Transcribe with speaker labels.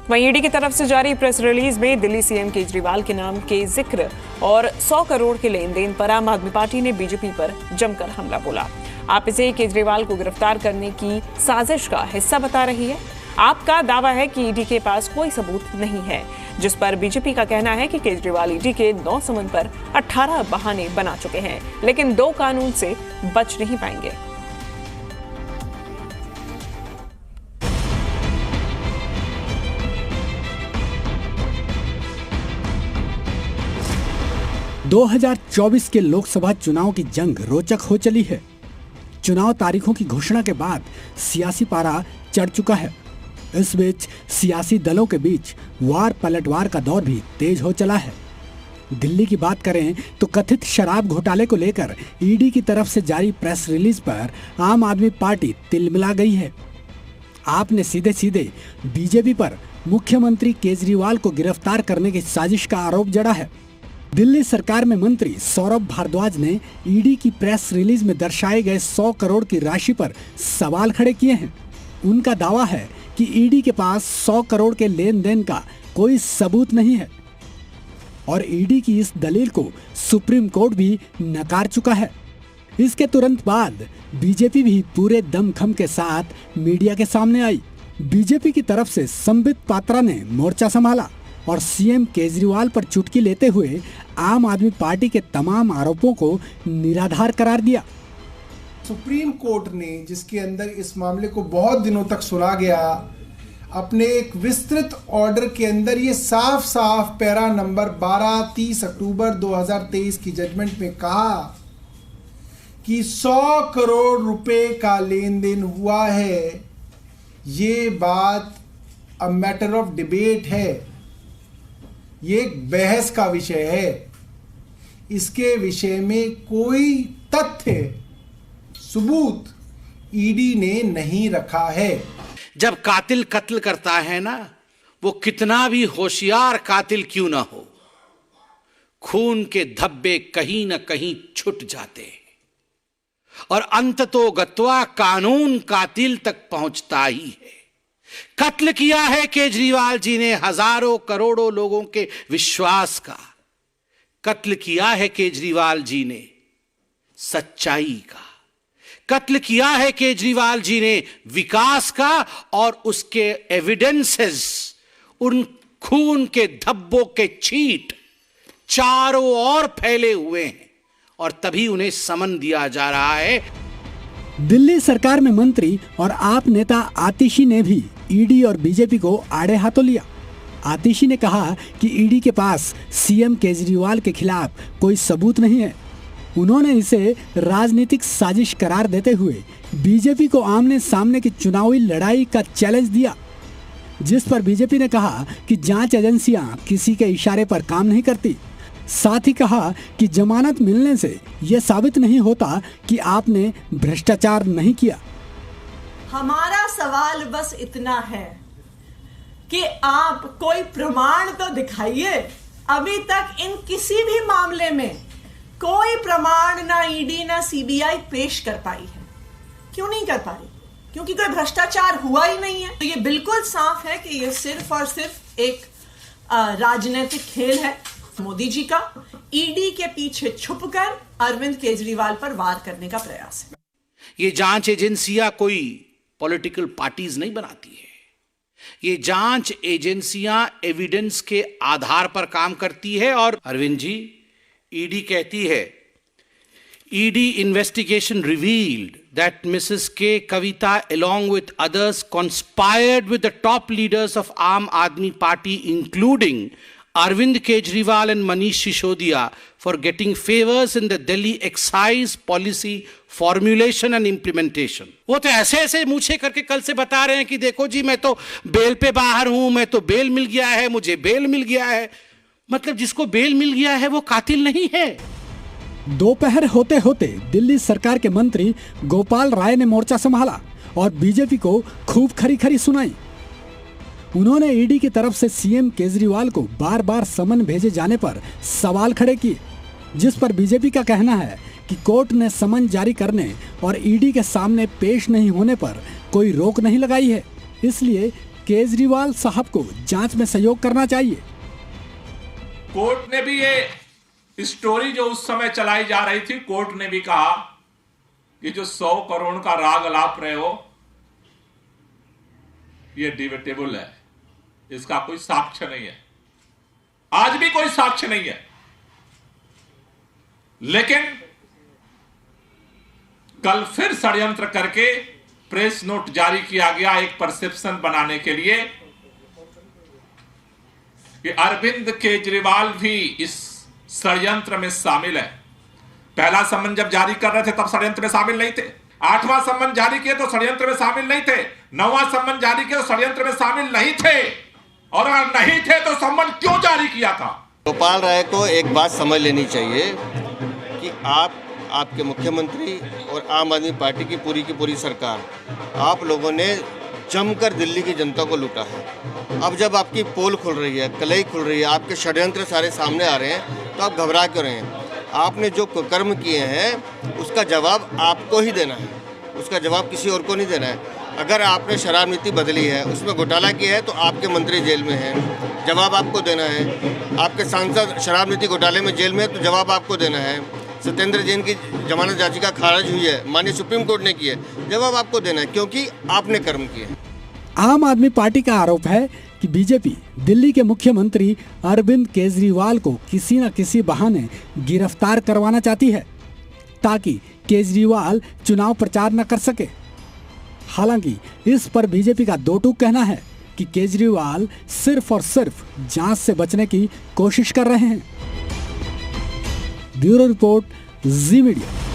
Speaker 1: वहीं ईडी की तरफ से जारी प्रेस रिलीज में दिल्ली सीएम केजरीवाल के नाम के जिक्र और 100 करोड़ के लेन देन पर आम आदमी पार्टी ने बीजेपी पर जमकर हमला बोला। आप इसे केजरीवाल को गिरफ्तार करने की साजिश का हिस्सा बता रही है। आपका दावा है कि ईडी के पास कोई सबूत नहीं है, जिस पर बीजेपी का कहना है कि केजरीवाल ईडी के 9 समन पर 18 बहाने बना चुके हैं, लेकिन 2 कानून से बच नहीं पाएंगे।
Speaker 2: – 2024 के लोकसभा चुनाव की जंग रोचक हो चली है। चुनाव तारीखों की घोषणा के बाद सियासी पारा चढ़ चुका है। इस बीच सियासी दलों के बीच वार पलटवार का दौर भी तेज हो चला है। दिल्ली की बात करें तो कथित शराब घोटाले को लेकर ईडी की तरफ से जारी प्रेस रिलीज पर आम आदमी पार्टी तिलमिला गई है। आपने सीधे सीधे बीजेपी पर मुख्यमंत्री केजरीवाल को गिरफ्तार करने की साजिश का आरोप जड़ा है। दिल्ली सरकार में मंत्री सौरभ भारद्वाज ने ईडी की प्रेस रिलीज में दर्शाए गए 100 करोड़ की राशि पर सवाल खड़े किए हैं। उनका दावा है कि ईडी के पास 100 करोड़ के लेन देन का कोई सबूत नहीं है और ईडी की इस दलील को सुप्रीम कोर्ट भी नकार चुका है। इसके तुरंत बाद बीजेपी भी पूरे दमखम के साथ मीडिया के सामने आई। बीजेपी की तरफ से संबित पात्रा ने मोर्चा संभाला और सीएम केजरीवाल पर चुटकी लेते हुए आम आदमी पार्टी के तमाम आरोपों को निराधार करार दिया।
Speaker 3: सुप्रीम कोर्ट ने, जिसके अंदर इस मामले को बहुत दिनों तक सुना गया, अपने एक विस्तृत ऑर्डर के अंदर ये साफ साफ पैरा नंबर 12 30 अक्टूबर 2023 की जजमेंट में कहा कि 100 करोड़ रुपए का लेन देन हुआ है। ये बात अ मैटर ऑफ डिबेट है, ये एक बहस का विषय है। इसके विषय में कोई तथ्य सबूत ईडी ने नहीं रखा है।
Speaker 4: जब कातिल कत्ल करता है ना, वो कितना भी होशियार कातिल क्यों ना हो, खून के धब्बे कहीं ना कहीं छुट जाते हैं और अंततोगत्वा कानून कातिल तक पहुंचता ही है। कत्ल किया है केजरीवाल जी ने हजारों करोड़ों लोगों के विश्वास का। कत्ल किया है केजरीवाल जी ने सच्चाई का। कत्ल किया है केजरीवाल जी ने विकास का और उसके एविडेंसेस, उन खून के धब्बों के छींट चारों ओर फैले हुए हैं और तभी उन्हें समन दिया जा रहा है।
Speaker 2: दिल्ली सरकार में मंत्री और आप नेता आतिशी ने भी ईडी और बीजेपी को आड़े हाथों लिया। आतिशी ने कहा कि ईडी के पास सीएम केजरीवाल के खिलाफ कोई सबूत नहीं है। उन्होंने इसे राजनीतिक साजिश करार देते हुए बीजेपी को आमने सामने की चुनावी लड़ाई का चैलेंज दिया, जिस पर बीजेपी ने कहा कि जांच एजेंसियां किसी के इशारे पर काम नहीं करती। साथ ही कहा कि जमानत मिलने से यह साबित नहीं होता कि आपने भ्रष्टाचार नहीं किया।
Speaker 5: हमारा सवाल बस इतना है कि आप कोई प्रमाण तो दिखाइए। अभी तक इन किसी भी मामले में कोई प्रमाण ना ईडी ना सीबीआई पेश कर पाई है। क्यों नहीं कर पा रही? क्योंकि कोई भ्रष्टाचार हुआ ही नहीं है। तो ये बिल्कुल साफ है कि ये सिर्फ और सिर्फ एक राजनीतिक खेल है मोदी जी का, ईडी के पीछे छुपकर अरविंद केजरीवाल पर वार करने का प्रयास है।
Speaker 4: ये जांच एजेंसियां कोई पॉलिटिकल पार्टीज नहीं बनाती है। ये जांच एजेंसियां एविडेंस के आधार पर काम करती है। और अरविंद जी, ईडी कहती है, ED investigation revealed that Mrs. K. Kavita along with others conspired with the top leaders of Aam Aadmi Party including Arvind Kejriwal and Manish Sisodiya for getting favors in the Delhi excise policy formulation and implementation. वो तो ऐसे ऐसे मुझे करके कल से बता रहे हैं कि देखो जी मैं तो बेल पे बाहर हूं, मैं तो बेल मिल गया है, मुझे बेल मिल गया है। मतलब जिसको बेल मिल गया है वो कातिल नहीं है।
Speaker 2: दोपहर होते होते दिल्ली सरकार के मंत्री गोपाल राय ने मोर्चा संभाला और बीजेपी को खूब खरी खरी सुनाई। उन्होंने ईडी की तरफ से सीएम केजरीवाल को बार बार समन भेजे जाने पर सवाल खड़े किए, जिस पर बीजेपी का कहना है कि कोर्ट ने समन जारी करने और ईडी के सामने पेश नहीं होने पर कोई रोक नहीं लगाई है, इसलिए केजरीवाल साहब को जांच में सहयोग करना चाहिए।
Speaker 6: कोर्ट ने भी ये स्टोरी जो उस समय चलाई जा रही थी, कोर्ट ने भी कहा कि जो 100 करोड़ का राग अलाप रहे हो ये डिबेटेबल है, इसका कोई साक्ष्य नहीं है, आज भी कोई साक्ष्य नहीं है। लेकिन कल फिर षड्यंत्र करके प्रेस नोट जारी किया गया एक परसेप्शन बनाने के लिए कि अरविंद केजरीवाल भी इस षड्यंत्र में शामिल है। पहला सम्मन जब जारी कर रहे थे तब षड्यंत्र में शामिल नहीं थे, 8वां सम्मन जारी किए तो षड्यंत्र में शामिल नहीं थे, 9वां सम्मन जारी किए तो षड्यंत्र में शामिल नहीं थे, और अगर नहीं थे तो सम्मन क्यों जारी किया था?
Speaker 7: गोपाल राय को एक बात समझ लेनी चाहिए कि आपके मुख्यमंत्री और आम आदमी पार्टी की पूरी सरकार, आप लोगों ने जमकर दिल्ली की जनता को लूटा है। अब जब आपकी पोल खुल रही है, कलई खुल रही है, आपके षड्यंत्र सारे सामने आ रहे हैं, तो आप घबरा क्यों रहे हैं? आपने जो कर्म किए हैं उसका जवाब आपको ही देना है, उसका जवाब किसी और को नहीं देना है। अगर आपने शराब नीति बदली है, उसमें घोटाला किया है, तो आपके मंत्री जेल में हैं, जवाब आपको देना है। आपके सांसद शराब नीति घोटाले में जेल में है, तो जवाब आपको देना है। सत्येंद्र जैन की जमानत याचिका खारिज हुई है, माननीय सुप्रीम कोर्ट ने की है, जवाब आपको देना है, क्योंकि आपने कर्म किए हैं।
Speaker 2: आम आदमी पार्टी का आरोप है कि बीजेपी दिल्ली के मुख्यमंत्री अरविंद केजरीवाल को किसी न किसी बहाने गिरफ्तार करवाना चाहती है ताकि केजरीवाल चुनाव प्रचार न कर सके। हालांकि इस पर बीजेपी का दो टूक कहना है कि केजरीवाल सिर्फ और सिर्फ जांच से बचने की कोशिश कर रहे हैं। ब्यूरो रिपोर्ट, जी मीडिया।